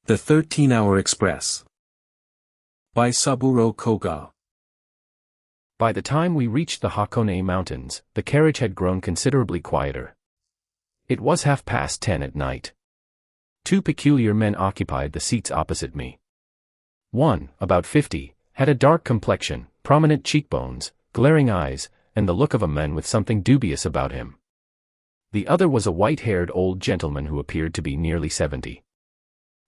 The 13-Hour Express. By Saburo Koga. By the time we reached the Hakone Mountains, the carriage had grown considerably quieter. It was 10:30 at night. Two peculiar men occupied the seats opposite me. One, about 50, had a dark complexion, prominent cheekbones, glaring eyes, and the look of a man with something dubious about him. The other was a white-haired old gentleman who appeared to be nearly 70.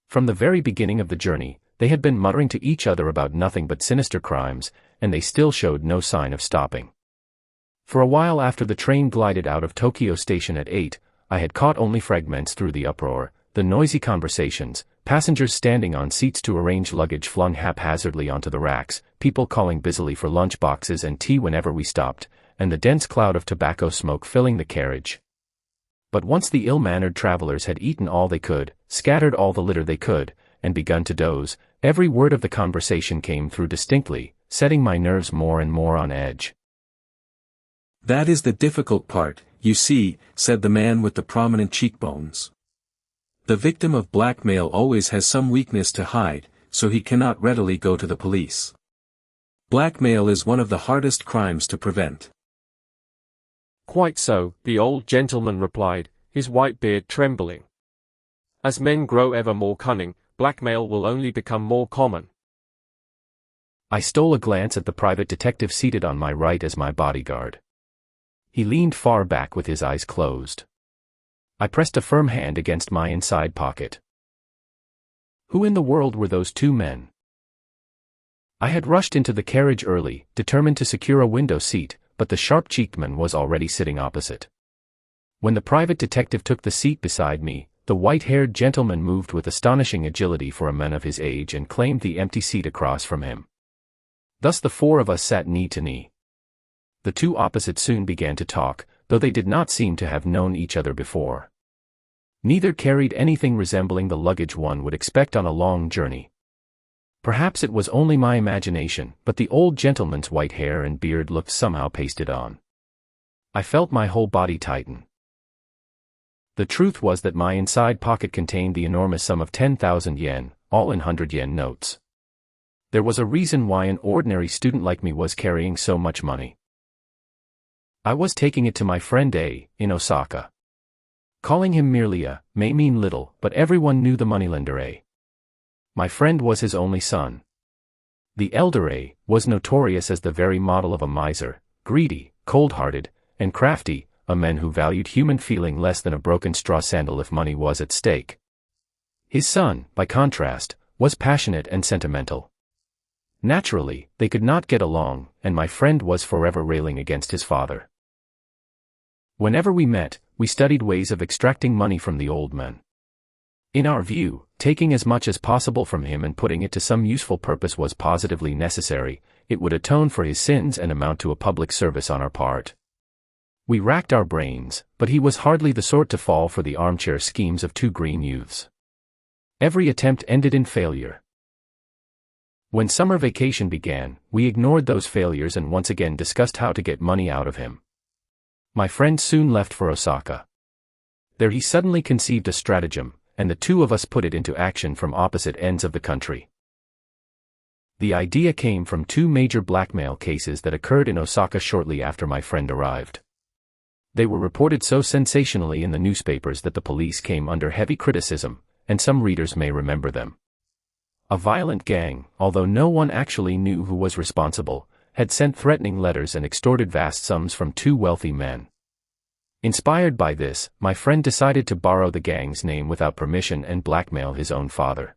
From the very beginning of the journey, they had been muttering to each other about nothing but sinister crimes, and they still showed no sign of stopping. For a while after the train glided out of Tokyo Station at 8, I had caught only fragments through the uproar, the noisy conversations, passengers standing on seats to arrange luggage flung haphazardly onto the racks, people calling busily for lunch boxes and tea whenever we stopped, and the dense cloud of tobacco smoke filling the carriage. But once the ill-mannered travelers had eaten all they could, scattered all the litter they could, and begun to doze, every word of the conversation came through distinctly, setting my nerves more and more on edge. "That is the difficult part, you see," said the man with the prominent cheekbones. "The victim of blackmail always has some weakness to hide, so he cannot readily go to the police. Blackmail is one of the hardest crimes to prevent." "Quite so," the old gentleman replied, his white beard trembling. "As men grow ever more cunning, blackmail will only become more common." I stole a glance at the private detective seated on my right as my bodyguard. He leaned far back with his eyes closed. I pressed a firm hand against my inside pocket. Who in the world were those two men? I had rushed into the carriage early, determined to secure a window seat, but the sharp-cheeked man was already sitting opposite. When the private detective took the seat beside me, the white-haired gentleman moved with astonishing agility for a man of his age and claimed the empty seat across from him. Thus the four of us sat knee to knee. The two opposites soon began to talk, though they did not seem to have known each other before. Neither carried anything resembling the luggage one would expect on a long journey. Perhaps it was only my imagination, but the old gentleman's white hair and beard looked somehow pasted on. I felt my whole body tighten. The truth was that my inside pocket contained the enormous sum of 10,000 yen, all in 100-yen notes. There was a reason why an ordinary student like me was carrying so much money. I was taking it to my friend A, in Osaka. Calling him merely A may mean little, but everyone knew the moneylender A. My friend was his only son. The elder A was notorious as the very model of a miser, greedy, cold-hearted, and crafty, a man who valued human feeling less than a broken straw sandal if money was at stake. His son, by contrast, was passionate and sentimental. Naturally, they could not get along, and my friend was forever railing against his father. Whenever we met, we studied ways of extracting money from the old man. In our view, taking as much as possible from him and putting it to some useful purpose was positively necessary. It would atone for his sins and amount to a public service on our part. We racked our brains, but he was hardly the sort to fall for the armchair schemes of two green youths. Every attempt ended in failure. When summer vacation began, we ignored those failures and once again discussed how to get money out of him. My friend soon left for Osaka. There he suddenly conceived a stratagem, and the two of us put it into action from opposite ends of the country. The idea came from two major blackmail cases that occurred in Osaka shortly after my friend arrived. They were reported so sensationally in the newspapers that the police came under heavy criticism, and some readers may remember them. A violent gang, although no one actually knew who was responsible, had sent threatening letters and extorted vast sums from two wealthy men. Inspired by this, my friend decided to borrow the gang's name without permission and blackmail his own father.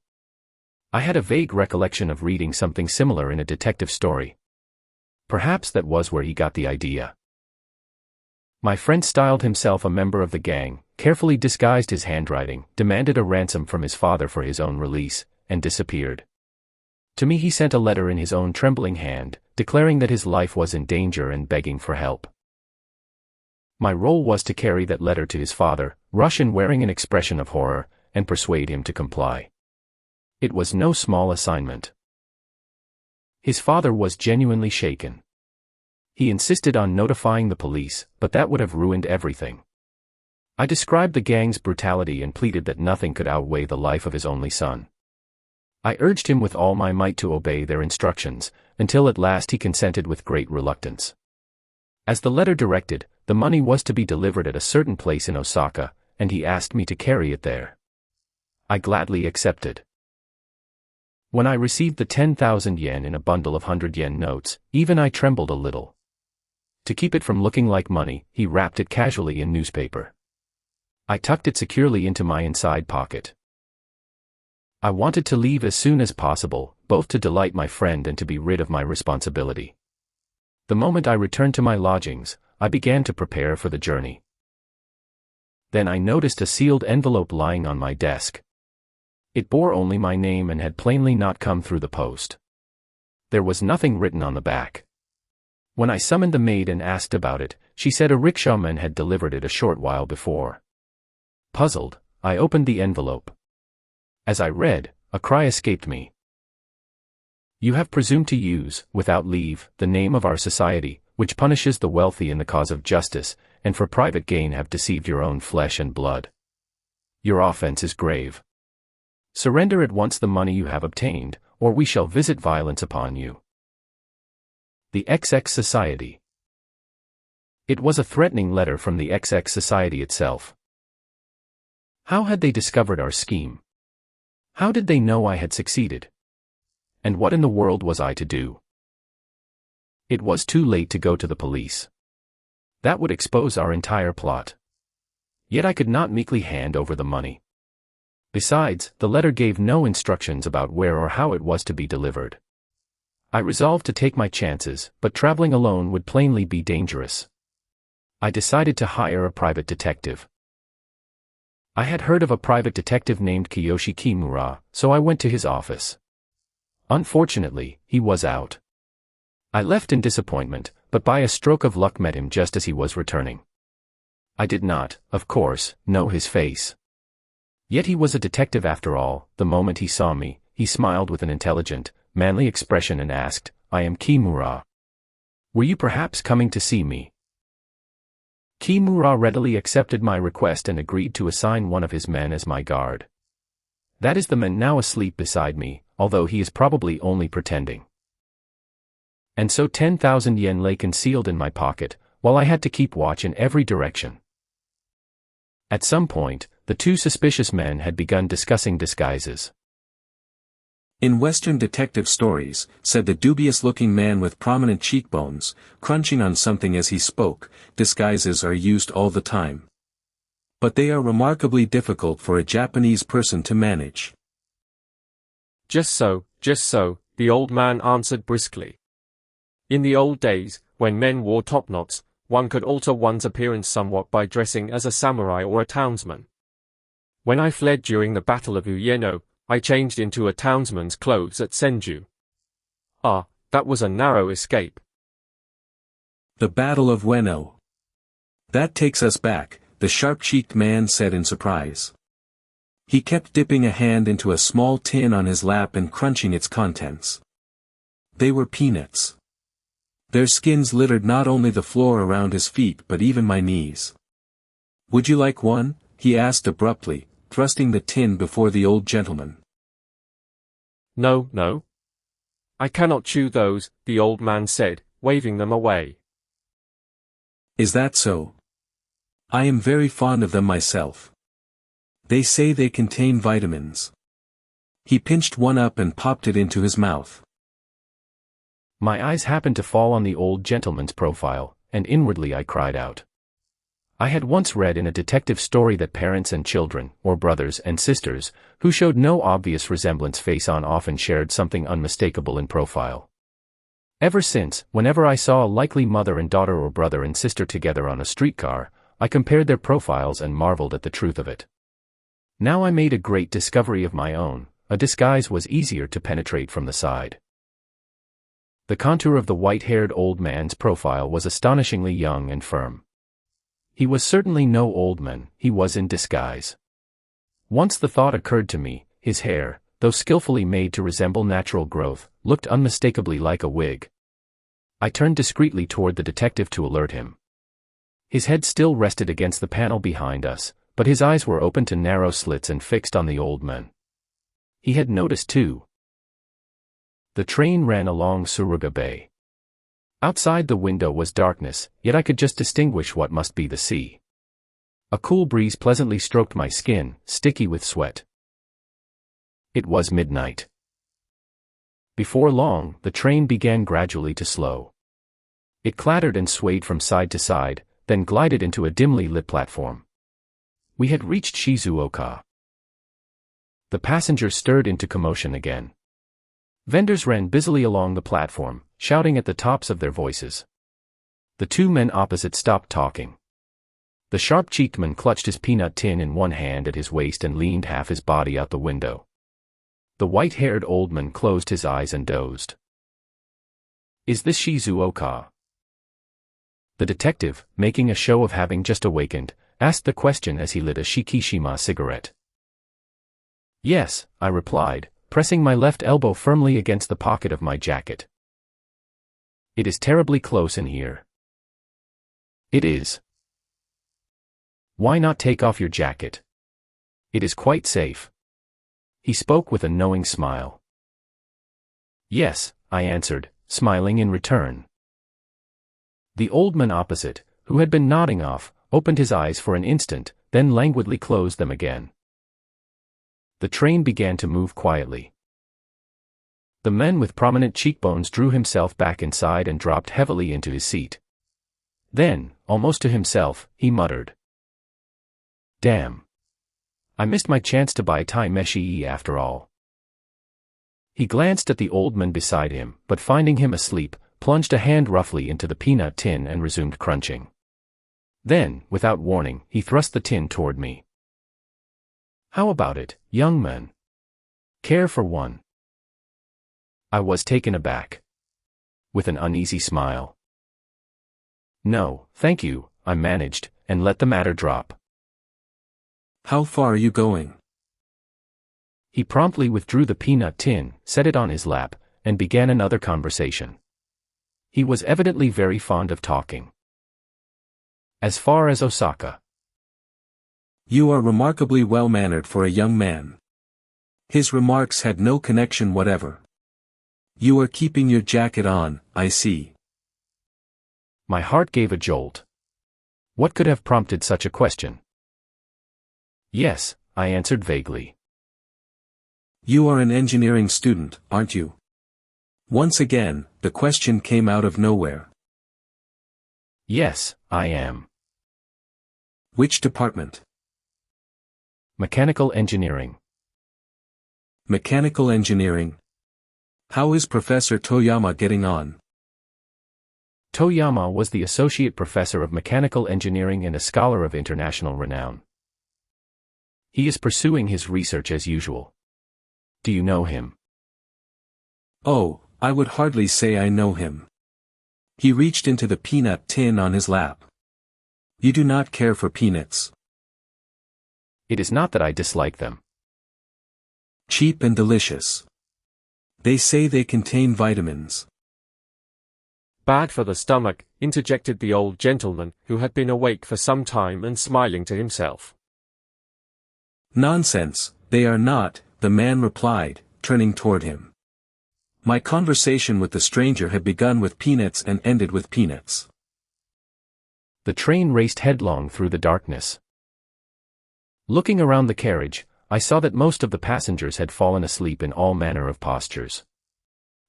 I had a vague recollection of reading something similar in a detective story. Perhaps that was where he got the idea. My friend styled himself a member of the gang, carefully disguised his handwriting, demanded a ransom from his father for his own release, and disappeared. To me he sent a letter in his own trembling hand, declaring that his life was in danger and begging for help. My role was to carry that letter to his father, rush in wearing an expression of horror, and persuade him to comply. It was no small assignment. His father was genuinely shaken. He insisted on notifying the police, but that would have ruined everything. I described the gang's brutality and pleaded that nothing could outweigh the life of his only son. I urged him with all my might to obey their instructions, until at last he consented with great reluctance. As the letter directed, the money was to be delivered at a certain place in Osaka, and he asked me to carry it there. I gladly accepted. When I received the 10,000 yen in a bundle of 100 yen notes, even I trembled a little. To keep it from looking like money, he wrapped it casually in newspaper. I tucked it securely into my inside pocket. I wanted to leave as soon as possible, both to delight my friend and to be rid of my responsibility. The moment I returned to my lodgings, I began to prepare for the journey. Then I noticed a sealed envelope lying on my desk. It bore only my name and had plainly not come through the post. There was nothing written on the back. When I summoned the maid and asked about it, she said a rickshaw-man had delivered it a short while before. Puzzled, I opened the envelope. As I read, a cry escaped me. You have presumed to use, without leave, the name of our society, which punishes the wealthy in the cause of justice, and for private gain have deceived your own flesh and blood. Your offense is grave. Surrender at once the money you have obtained, or we shall visit violence upon you. The XX Society. It was a threatening letter from the XX Society itself. How had they discovered our scheme? How did they know I had succeeded? And what in the world was I to do? It was too late to go to the police. That would expose our entire plot. Yet I could not meekly hand over the money. Besides, the letter gave no instructions about where or how it was to be delivered. I resolved to take my chances, but traveling alone would plainly be dangerous. I decided to hire a private detective. I had heard of a private detective named Kiyoshi Kimura, so I went to his office. Unfortunately, he was out. I left in disappointment, but by a stroke of luck met him just as he was returning. I did not, of course, know his face. Yet he was a detective after all. The moment he saw me, he smiled with an intelligent, manly expression and asked, "I am Kimura. Were you perhaps coming to see me?" Kimura readily accepted my request and agreed to assign one of his men as my guard. That is the man now asleep beside me, although he is probably only pretending. And so 10,000 yen lay concealed in my pocket, while I had to keep watch in every direction. At some point, the two suspicious men had begun discussing disguises. In Western detective stories, said the dubious-looking man with prominent cheekbones, crunching on something as he spoke, disguises are used all the time. But they are remarkably difficult for a Japanese person to manage. Just so, the old man answered briskly. In the old days, when men wore topknots, one could alter one's appearance somewhat by dressing as a samurai or a townsman. When I fled during the Battle of Uyeno, I changed into a townsman's clothes at Senju. Ah, that was a narrow escape. The Battle of Ueno. That takes us back, the sharp-cheeked man said in surprise. He kept dipping a hand into a small tin on his lap and crunching its contents. They were peanuts. Their skins littered not only the floor around his feet but even my knees. "Would you like one?" he asked abruptly, thrusting the tin before the old gentleman. No. I cannot chew those, the old man said, waving them away. Is that so? I am very fond of them myself. They say they contain vitamins. He pinched one up and popped it into his mouth. My eyes happened to fall on the old gentleman's profile, and inwardly I cried out. I had once read in a detective story that parents and children, or brothers and sisters, who showed no obvious resemblance face on often shared something unmistakable in profile. Ever since, whenever I saw a likely mother and daughter or brother and sister together on a streetcar, I compared their profiles and marveled at the truth of it. Now I made a great discovery of my own: a disguise was easier to penetrate from the side. The contour of the white-haired old man's profile was astonishingly young and firm. He was certainly no old man, he was in disguise. Once the thought occurred to me, his hair, though skillfully made to resemble natural growth, looked unmistakably like a wig. I turned discreetly toward the detective to alert him. His head still rested against the panel behind us, but his eyes were open to narrow slits and fixed on the old man. He had noticed too, The train ran along Suruga Bay. Outside the window was darkness, yet I could just distinguish what must be the sea. A cool breeze pleasantly stroked my skin, sticky with sweat. It was midnight. Before long, the train began gradually to slow. It clattered and swayed from side to side, then glided into a dimly lit platform. We had reached Shizuoka. The passengers stirred into commotion again. Vendors ran busily along the platform, shouting at the tops of their voices. The two men opposite stopped talking. The sharp-cheeked man clutched his peanut tin in one hand at his waist and leaned half his body out the window. The white-haired old man closed his eyes and dozed. "Is this Shizuoka?" The detective, making a show of having just awakened, asked the question as he lit a Shikishima cigarette. "Yes," I replied, pressing my left elbow firmly against the pocket of my jacket. "It is terribly close in here." "It is." "Why not take off your jacket? It is quite safe." He spoke with a knowing smile. "Yes," I answered, smiling in return. The old man opposite, who had been nodding off, opened his eyes for an instant, then languidly closed them again. The train began to move quietly. The man with prominent cheekbones drew himself back inside and dropped heavily into his seat. Then, almost to himself, he muttered, "Damn. I missed my chance to buy Tai Meshi after all." He glanced at the old man beside him, but finding him asleep, plunged a hand roughly into the peanut tin and resumed crunching. Then, without warning, he thrust the tin toward me. "How about it, young man? Care for one?" I was taken aback. With an uneasy smile. "No, thank you," I managed, and let the matter drop. "How far are you going?" He promptly withdrew the peanut tin, set it on his lap, and began another conversation. He was evidently very fond of talking. "As far as Osaka." "You are remarkably well-mannered for a young man." His remarks had no connection whatever. "You are keeping your jacket on, I see." My heart gave a jolt. What could have prompted such a question? "Yes," I answered vaguely. "You are an engineering student, aren't you?" Once again, the question came out of nowhere. "Yes, I am." "Which department?" "Mechanical engineering." "Mechanical engineering? How is Professor Toyama getting on?" Toyama was the associate professor of mechanical engineering and a scholar of international renown. He is pursuing his research as usual. Do you know him? "Oh, I would hardly say I know him." He reached into the peanut tin on his lap. "You do not care for peanuts." "It is not that I dislike them." "Cheap and delicious. They say they contain vitamins." "Bad for the stomach," interjected the old gentleman, who had been awake for some time and smiling to himself. "Nonsense, they are not," the man replied, turning toward him. My conversation with the stranger had begun with peanuts and ended with peanuts. The train raced headlong through the darkness. Looking around the carriage, I saw that most of the passengers had fallen asleep in all manner of postures.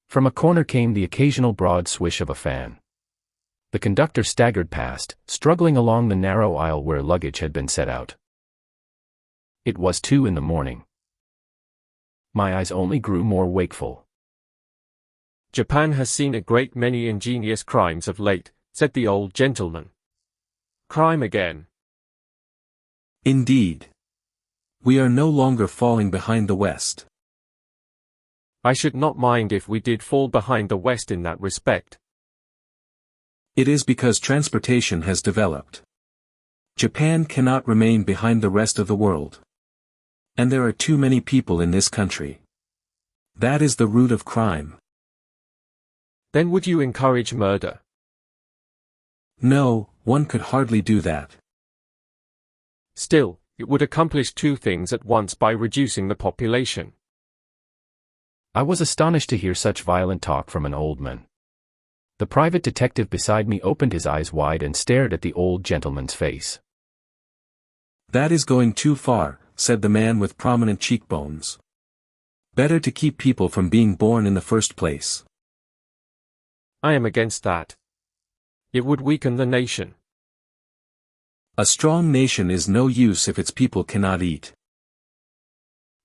From a corner came the occasional broad swish of a fan. The conductor staggered past, struggling along the narrow aisle where luggage had been set out. It was 2 a.m. My eyes only grew more wakeful. "Japan has seen a great many ingenious crimes of late," said the old gentleman. "Crime again." "Indeed. We are no longer falling behind the West." "I should not mind if we did fall behind the West in that respect." "It is because transportation has developed. Japan cannot remain behind the rest of the world. And there are too many people in this country. That is the root of crime." "Then would you encourage murder?" "No, one could hardly do that." "Still, it would accomplish two things at once by reducing the population." I was astonished to hear such violent talk from an old man. The private detective beside me opened his eyes wide and stared at the old gentleman's face. "That is going too far," said the man with prominent cheekbones. "Better to keep people from being born in the first place." I am against that. It would weaken the nation. A strong nation is no use if its people cannot eat.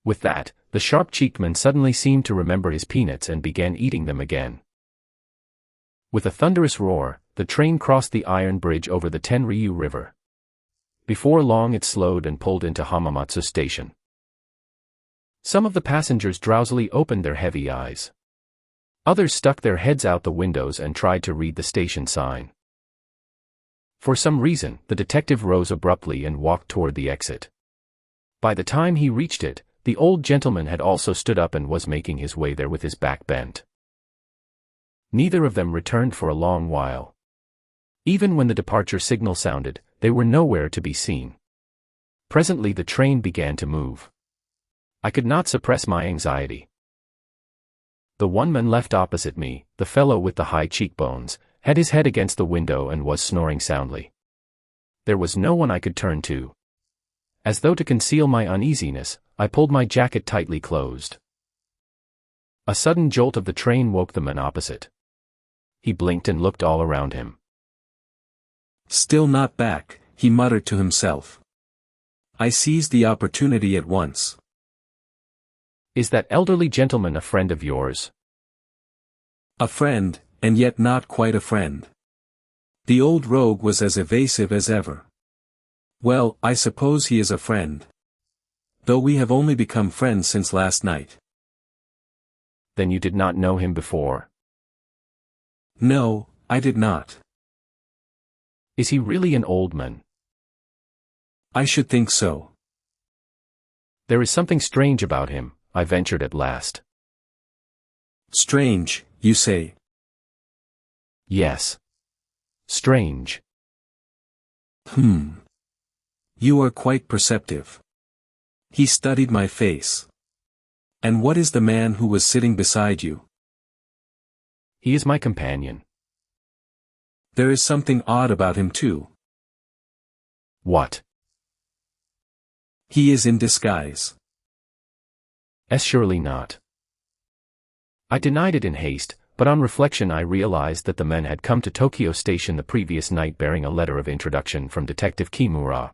With that, the sharp-cheeked man suddenly seemed to remember his peanuts and began eating them again. With a thunderous roar, the train crossed the iron bridge over the Tenryu River. Before long it slowed and pulled into Hamamatsu Station. Some of the passengers drowsily opened their heavy eyes. Others stuck their heads out the windows and tried to read the station sign. For some reason, the detective rose abruptly and walked toward the exit. By the time he reached it, the old gentleman had also stood up and was making his way there with his back bent. Neither of them returned for a long while. Even when the departure signal sounded, they were nowhere to be seen. Presently the train began to move. I could not suppress my anxiety. The one man left opposite me, the fellow with the high cheekbones, had his head against the window and was snoring soundly. There was no one I could turn to. As though to conceal my uneasiness, I pulled my jacket tightly closed. A sudden jolt of the train woke the man opposite. He blinked and looked all around him. "Still not back," he muttered to himself. I seized the opportunity at once. "Is that elderly gentleman a friend of yours?" A friend, and yet not quite a friend. The old rogue was as evasive as ever. "Well, I suppose he is a friend. Though we have only become friends since last night." "Then you did not know him before?" "No, I did not." "Is he really an old man?" "I should think so." "There is something strange about him," I ventured at last. "Strange, you say?" "Yes. Strange." You are quite perceptive." He studied my face. "And what is the man who was sitting beside you?" "He is my companion." "There is something odd about him too." "What?" "He is in disguise." Surely not." I denied it in haste, but on reflection I realized that the man had come to Tokyo Station the previous night bearing a letter of introduction from Detective Kimura.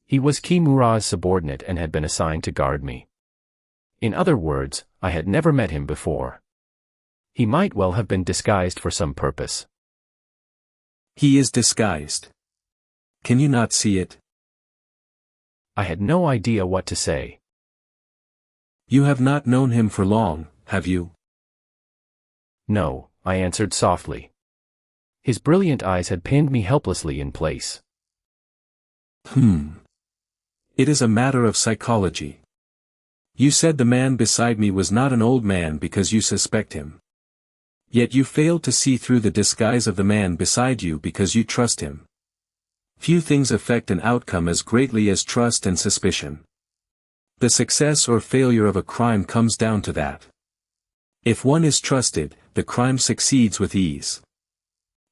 He was Kimura's subordinate and had been assigned to guard me. In other words, I had never met him before. He might well have been disguised for some purpose. "He is disguised. Can you not see it?" I had no idea what to say. "You have not known him for long, have you?" "No," I answered softly. His brilliant eyes had pinned me helplessly in place. It is a matter of psychology. You said the man beside me was not an old man because you suspect him. Yet you failed to see through the disguise of the man beside you because you trust him. Few things affect an outcome as greatly as trust and suspicion. The success or failure of a crime comes down to that. If one is trusted, the crime succeeds with ease.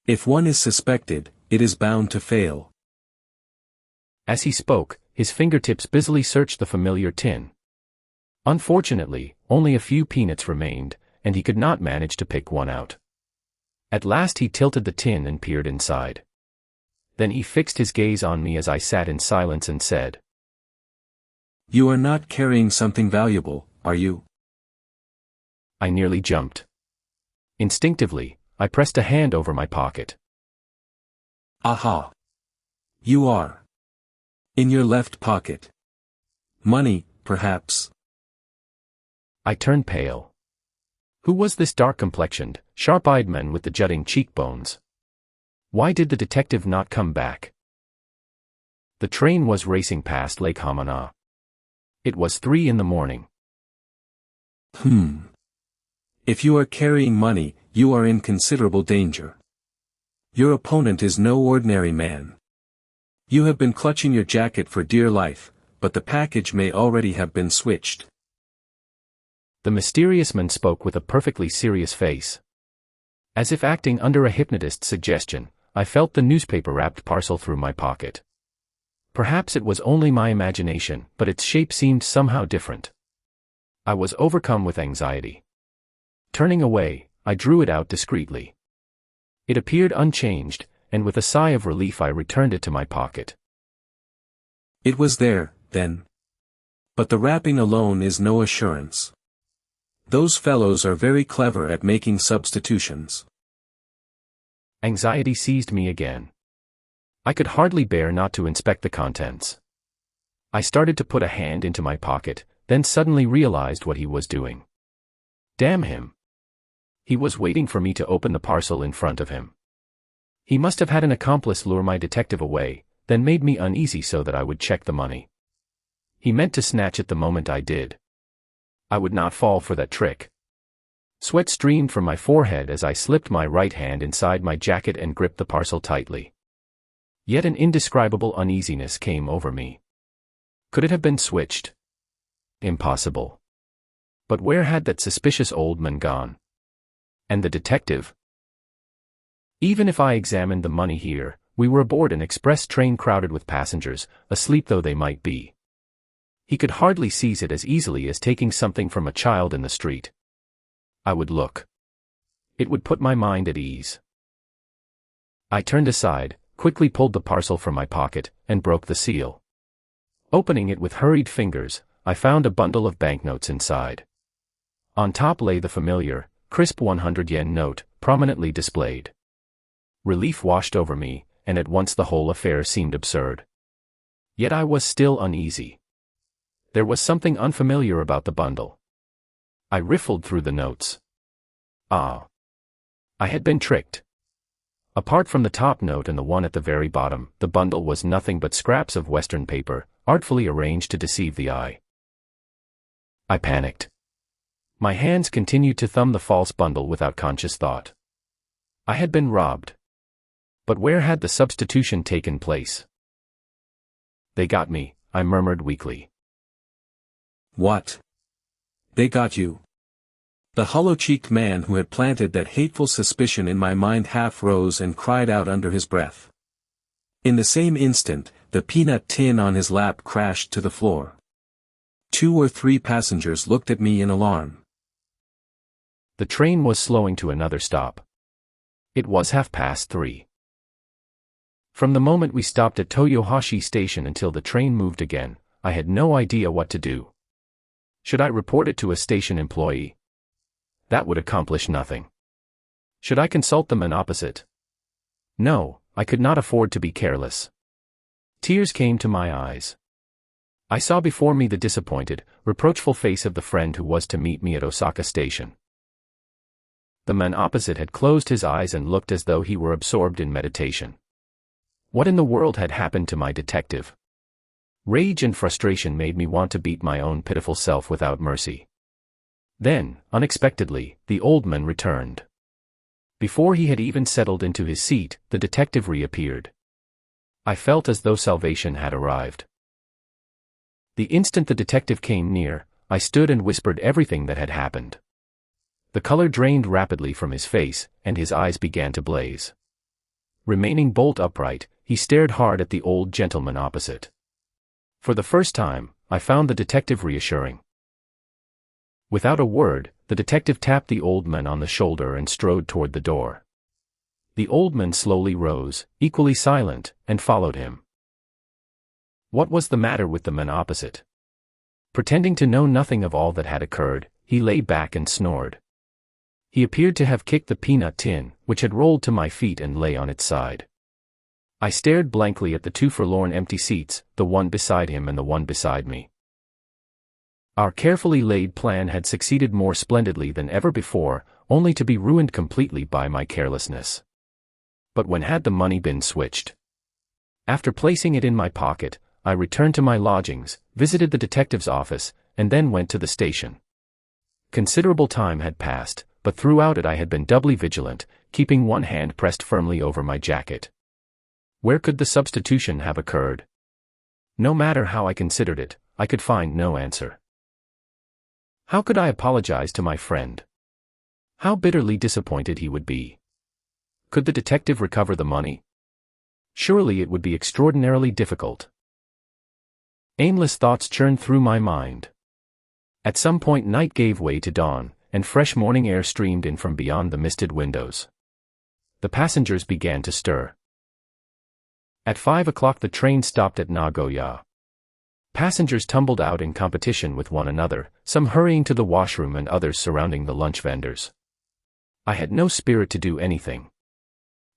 If one is suspected, it is bound to fail. As he spoke, his fingertips busily searched the familiar tin. Unfortunately, only a few peanuts remained, and he could not manage to pick one out. At last he tilted the tin and peered inside. Then he fixed his gaze on me as I sat in silence and said, "You are not carrying something valuable, are you?" I nearly jumped. Instinctively, I pressed a hand over my pocket. "Aha! You are. In your left pocket. Money, perhaps." I turned pale. Who was this dark-complexioned, sharp-eyed man with the jutting cheekbones? Why did the detective not come back? The train was racing past Lake Hamana. It was 3 a.m. If you are carrying money, you are in considerable danger. Your opponent is no ordinary man. You have been clutching your jacket for dear life, but the package may already have been switched. The mysterious man spoke with a perfectly serious face. As if acting under a hypnotist's suggestion, I felt the newspaper-wrapped parcel through my pocket. Perhaps it was only my imagination, but its shape seemed somehow different. I was overcome with anxiety. Turning away, I drew it out discreetly. It appeared unchanged, and with a sigh of relief I returned it to my pocket. It was there, then. But the wrapping alone is no assurance. Those fellows are very clever at making substitutions. Anxiety seized me again. I could hardly bear not to inspect the contents. I started to put a hand into my pocket, then suddenly realized what he was doing. Damn him! He was waiting for me to open the parcel in front of him. He must have had an accomplice lure my detective away, then made me uneasy so that I would check the money. He meant to snatch it the moment I did. I would not fall for that trick. Sweat streamed from my forehead as I slipped my right hand inside my jacket and gripped the parcel tightly. Yet an indescribable uneasiness came over me. Could it have been switched? Impossible. But where had that suspicious old man gone? And the detective? Even if I examined the money here, we were aboard an express train crowded with passengers, asleep though they might be. He could hardly seize it as easily as taking something from a child in the street. I would look. It would put my mind at ease. I turned aside, quickly pulled the parcel from my pocket, and broke the seal. Opening it with hurried fingers, I found a bundle of banknotes inside. On top lay the familiar, crisp 100-yen note, prominently displayed. Relief washed over me, and at once the whole affair seemed absurd. Yet I was still uneasy. There was something unfamiliar about the bundle. I riffled through the notes. Ah! I had been tricked. Apart from the top note and the one at the very bottom, the bundle was nothing but scraps of Western paper, artfully arranged to deceive the eye. I panicked. My hands continued to thumb the false bundle without conscious thought. I had been robbed. But where had the substitution taken place? They got me, I murmured weakly. What? They got you? The hollow-cheeked man who had planted that hateful suspicion in my mind half rose and cried out under his breath. In the same instant, the peanut tin on his lap crashed to the floor. 2 or 3 passengers looked at me in alarm. The train was slowing to another stop. It was 3:30. From the moment we stopped at Toyohashi Station until the train moved again, I had no idea what to do. Should I report it to a station employee? That would accomplish nothing. Should I consult the man opposite? No, I could not afford to be careless. Tears came to my eyes. I saw before me the disappointed, reproachful face of the friend who was to meet me at Osaka Station. The man opposite had closed his eyes and looked as though he were absorbed in meditation. What in the world had happened to my detective? Rage and frustration made me want to beat my own pitiful self without mercy. Then, unexpectedly, the old man returned. Before he had even settled into his seat, the detective reappeared. I felt as though salvation had arrived. The instant the detective came near, I stood and whispered everything that had happened. The color drained rapidly from his face, and his eyes began to blaze. Remaining bolt upright, he stared hard at the old gentleman opposite. For the first time, I found the detective reassuring. Without a word, the detective tapped the old man on the shoulder and strode toward the door. The old man slowly rose, equally silent, and followed him. What was the matter with the man opposite? Pretending to know nothing of all that had occurred, he lay back and snored. He appeared to have kicked the peanut tin, which had rolled to my feet and lay on its side. I stared blankly at the 2 forlorn empty seats, the one beside him and the one beside me. Our carefully laid plan had succeeded more splendidly than ever before, only to be ruined completely by my carelessness. But when had the money been switched? After placing it in my pocket, I returned to my lodgings, visited the detective's office, and then went to the station. Considerable time had passed, but throughout it I had been doubly vigilant, keeping one hand pressed firmly over my jacket. Where could the substitution have occurred? No matter how I considered it, I could find no answer. How could I apologize to my friend? How bitterly disappointed he would be. Could the detective recover the money? Surely it would be extraordinarily difficult. Aimless thoughts churned through my mind. At some point night gave way to dawn, and fresh morning air streamed in from beyond the misted windows. The passengers began to stir. At 5 o'clock the train stopped at Nagoya. Passengers tumbled out in competition with one another, some hurrying to the washroom and others surrounding the lunch vendors. I had no spirit to do anything.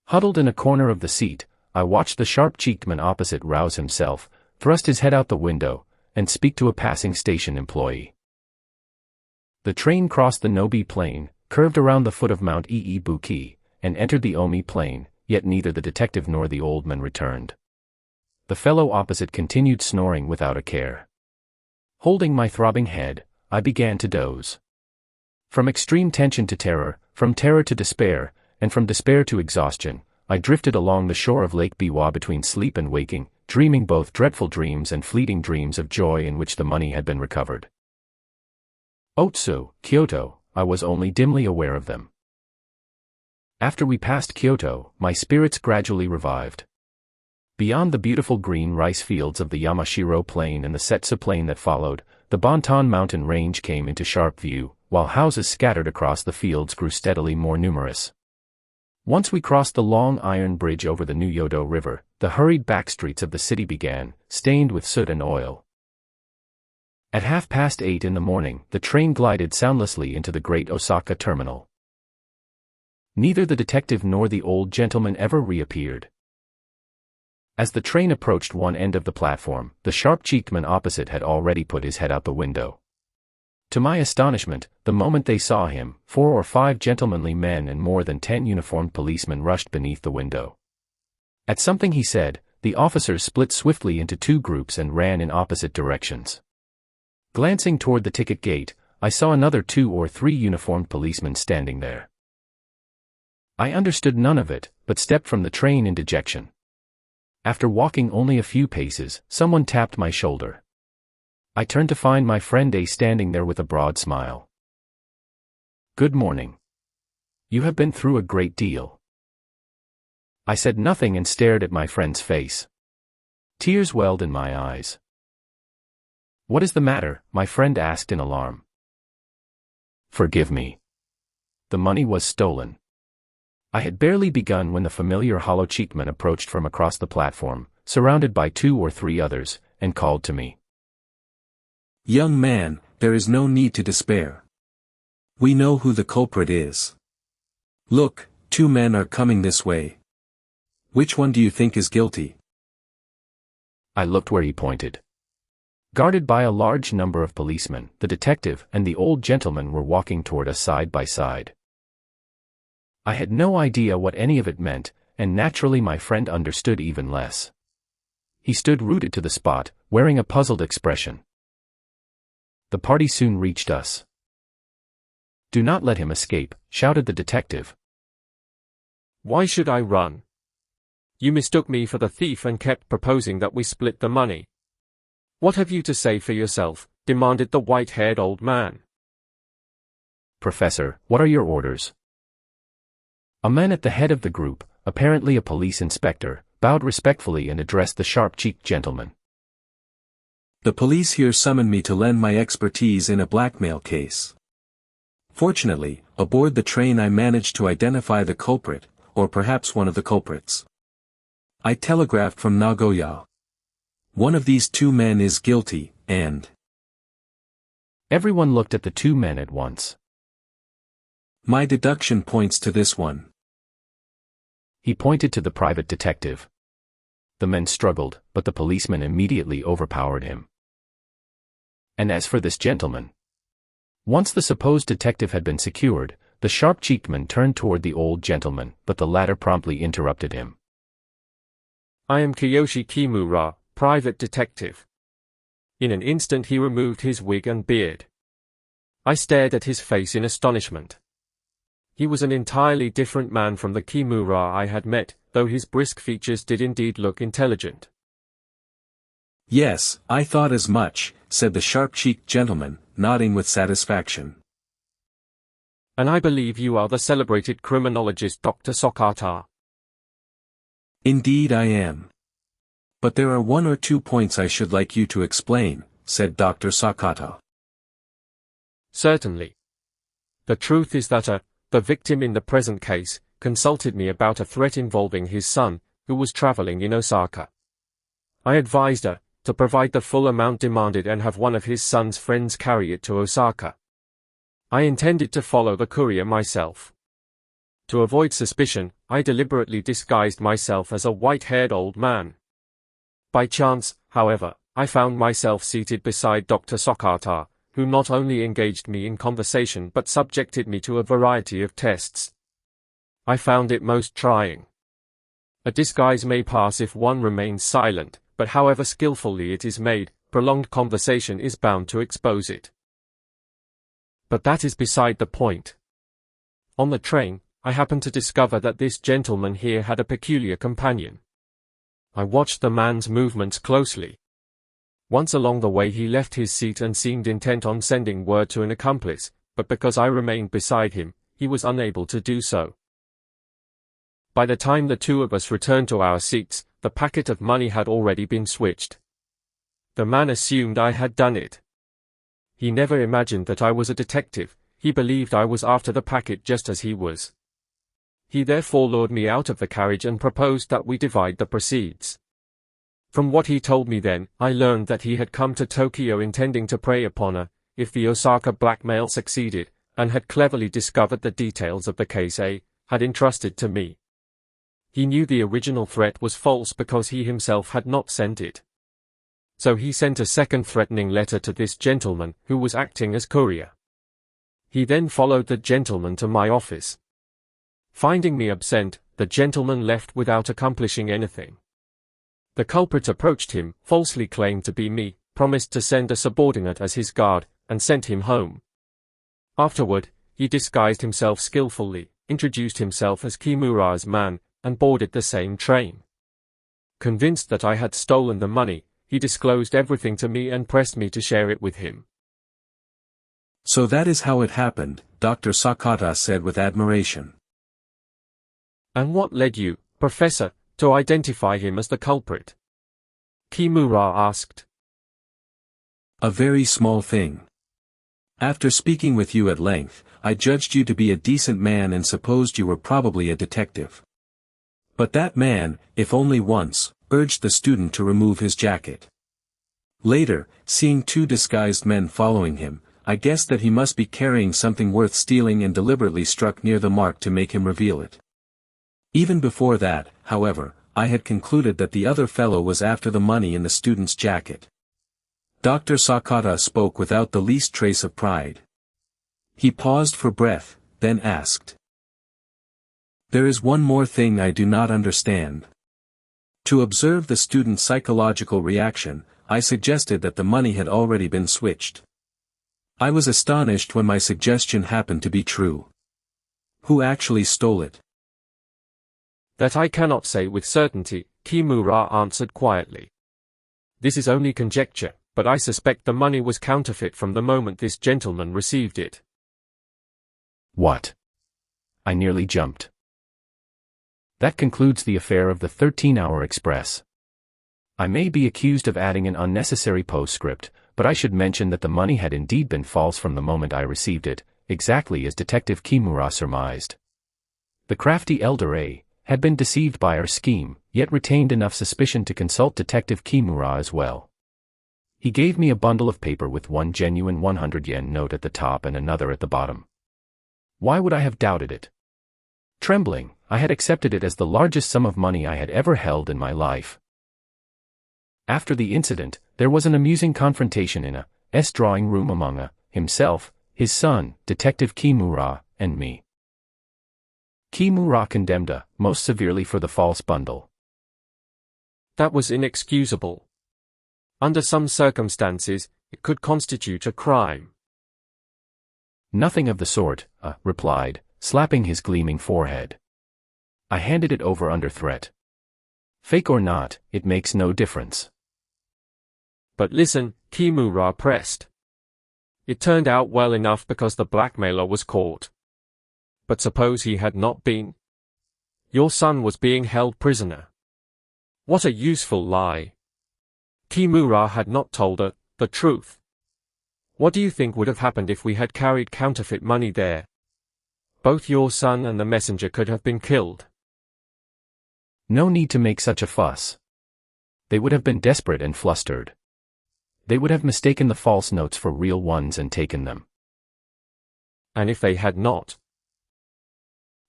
Huddled in a corner of the seat, I watched the sharp-cheeked man opposite rouse himself, thrust his head out the window, and speak to a passing station employee. The train crossed the Nobi Plain, curved around the foot of Mount Iibuki, and entered the Omi Plain, yet neither the detective nor the old man returned. The fellow opposite continued snoring without a care. Holding my throbbing head, I began to doze. From extreme tension to terror, from terror to despair, and from despair to exhaustion, I drifted along the shore of Lake Biwa between sleep and waking, dreaming both dreadful dreams and fleeting dreams of joy in which the money had been recovered. Otsu, Kyoto, I was only dimly aware of them. After we passed Kyoto, my spirits gradually revived. Beyond the beautiful green rice fields of the Yamashiro Plain and the Setsu Plain that followed, the Bontan mountain range came into sharp view, while houses scattered across the fields grew steadily more numerous. Once we crossed the long iron bridge over the New Yodo River, the hurried backstreets of the city began, stained with soot and oil. At 8:30 in the morning, the train glided soundlessly into the great Osaka terminal. Neither the detective nor the old gentleman ever reappeared. As the train approached one end of the platform, the sharp-cheeked man opposite had already put his head out the window. To my astonishment, the moment they saw him, 4 or 5 gentlemanly men and more than 10 uniformed policemen rushed beneath the window. At something he said, the officers split swiftly into 2 groups and ran in opposite directions. Glancing toward the ticket gate, I saw another 2 or 3 uniformed policemen standing there. I understood none of it, but stepped from the train in dejection. After walking only a few paces, someone tapped my shoulder. I turned to find my friend A standing there with a broad smile. "Good morning. You have been through a great deal." I said nothing and stared at my friend's face. Tears welled in my eyes. "What is the matter?" my friend asked in alarm. "Forgive me. The money was stolen." I had barely begun when the familiar hollow-cheeked man approached from across the platform, surrounded by 2 or 3 others, and called to me. "Young man, there is no need to despair. We know who the culprit is. Look, 2 men are coming this way. Which one do you think is guilty?" I looked where he pointed. Guarded by a large number of policemen, the detective and the old gentleman were walking toward us side by side. I had no idea what any of it meant, and naturally my friend understood even less. He stood rooted to the spot, wearing a puzzled expression. The party soon reached us. "Do not let him escape," shouted the detective. Why should I run? You mistook me for the thief and kept proposing that we split the money. What have you to say for yourself?" demanded the white-haired old man. "Professor, what are your orders?" A man at the head of the group, apparently a police inspector, bowed respectfully and addressed the sharp-cheeked gentleman. "The police here summoned me to lend my expertise in a blackmail case. Fortunately, aboard the train I managed to identify the culprit, or perhaps one of the culprits. I telegraphed from Nagoya. One of these 2 men is guilty, and..." Everyone looked at the 2 men at once. "My deduction points to this one." He pointed to the private detective. The men struggled, but the policeman immediately overpowered him. And as for this gentleman? Once the supposed detective had been secured, the sharp-cheeked man turned toward the old gentleman, but the latter promptly interrupted him. "I am Kiyoshi Kimura, private detective." In an instant he removed his wig and beard. I stared at his face in astonishment. He was an entirely different man from the Kimura I had met, though his brisk features did indeed look intelligent. "Yes, I thought as much," said the sharp-cheeked gentleman, nodding with satisfaction. And I believe you are the celebrated criminologist Dr. Sakata. Indeed I am. But there are 1 or 2 points I should like you to explain, said Dr. Sakata. Certainly. The truth is that the victim in the present case, consulted me about a threat involving his son, who was traveling in Osaka. I advised her to provide the full amount demanded and have one of his son's friends carry it to Osaka. I intended to follow the courier myself. To avoid suspicion, I deliberately disguised myself as a white-haired old man. By chance, however, I found myself seated beside Dr. Sakata, who not only engaged me in conversation but subjected me to a variety of tests. I found it most trying. A disguise may pass if one remains silent, but however skillfully it is made, prolonged conversation is bound to expose it. But that is beside the point. On the train, I happened to discover that this gentleman here had a peculiar companion. I watched the man's movements closely. Once along the way he left his seat and seemed intent on sending word to an accomplice, but because I remained beside him, he was unable to do so. By the time the two of us returned to our seats, the packet of money had already been switched. The man assumed I had done it. He never imagined that I was a detective, he believed I was after the packet just as he was. He therefore lured me out of the carriage and proposed that we divide the proceeds. From what he told me then, I learned that he had come to Tokyo intending to prey upon her, if the Osaka blackmail succeeded, and had cleverly discovered the details of the case had entrusted to me. He knew the original threat was false because he himself had not sent it. So he sent a second threatening letter to this gentleman, who was acting as courier. He then followed the gentleman to my office. Finding me absent, the gentleman left without accomplishing anything. The culprit approached him, falsely claimed to be me, promised to send a subordinate as his guard, and sent him home. Afterward, he disguised himself skillfully, introduced himself as Kimura's man, and boarded the same train. Convinced that I had stolen the money, he disclosed everything to me and pressed me to share it with him. So that is how it happened, Dr. Sakata said with admiration. And what led you, Professor, to identify him as the culprit? Kimura asked. A very small thing. After speaking with you at length, I judged you to be a decent man and supposed you were probably a detective. But that man, if only once, urged the student to remove his jacket. Later, seeing 2 disguised men following him, I guessed that he must be carrying something worth stealing and deliberately struck near the mark to make him reveal it. Even before that, however, I had concluded that the other fellow was after the money in the student's jacket. Dr. Sakata spoke without the least trace of pride. He paused for breath, then asked. There is one more thing I do not understand. To observe the student's psychological reaction, I suggested that the money had already been switched. I was astonished when my suggestion happened to be true. Who actually stole it? That I cannot say with certainty, Kimura answered quietly. This is only conjecture, but I suspect the money was counterfeit from the moment this gentleman received it. What? I nearly jumped. That concludes the affair of the 13-hour express. I may be accused of adding an unnecessary postscript, but I should mention that the money had indeed been false from the moment I received it, exactly as Detective Kimura surmised. The crafty elder had been deceived by our scheme, yet retained enough suspicion to consult Detective Kimura as well. He gave me a bundle of paper with one genuine 100-yen note at the top and another at the bottom. Why would I have doubted it? Trembling, I had accepted it as the largest sum of money I had ever held in my life. After the incident, there was an amusing confrontation in a drawing room among himself, his son, Detective Kimura, and me. Kimura condemned most severely for the false bundle. That was inexcusable. Under some circumstances, it could constitute a crime. Nothing of the sort, replied, slapping his gleaming forehead. I handed it over under threat. Fake or not, it makes no difference. But listen, Kimura pressed. It turned out well enough because the blackmailer was caught. But suppose he had not been? Your son was being held prisoner. What a useful lie. Kimura had not told her the truth. What do you think would have happened if we had carried counterfeit money there? Both your son and the messenger could have been killed. No need to make such a fuss. They would have been desperate and flustered. They would have mistaken the false notes for real ones and taken them. And if they had not?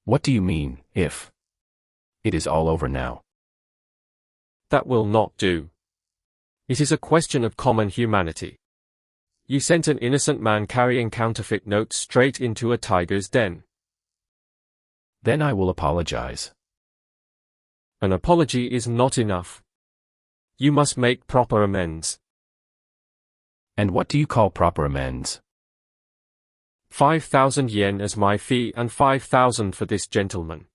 What do you mean, if? It is all over now. That will not do. It is a question of common humanity. You sent an innocent man carrying counterfeit notes straight into a tiger's den. Then I will apologize. An apology is not enough. You must make proper amends. And what do you call proper amends? 5,000 yen as my fee and 5,000 for this gentleman.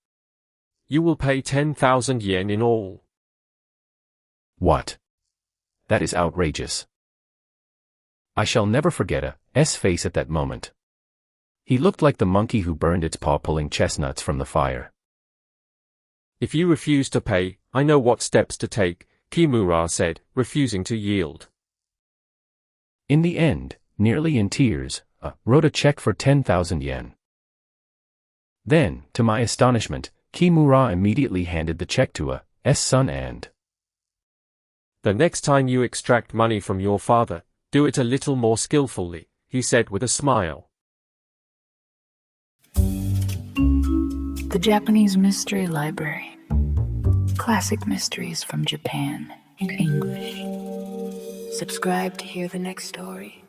You will pay 10,000 yen in all. What? That is outrageous. I shall never forget S face at that moment. He looked like the monkey who burned its paw pulling chestnuts from the fire. If you refuse to pay, I know what steps to take, Kimura said, refusing to yield. In the end, nearly in tears, wrote a check for 10,000 yen. Then, to my astonishment, Kimura immediately handed the check to S son and The next time you extract money from your father, do it a little more skillfully, he said with a smile. The Japanese Mystery Library. Classic mysteries from Japan in English. Subscribe to hear the next story.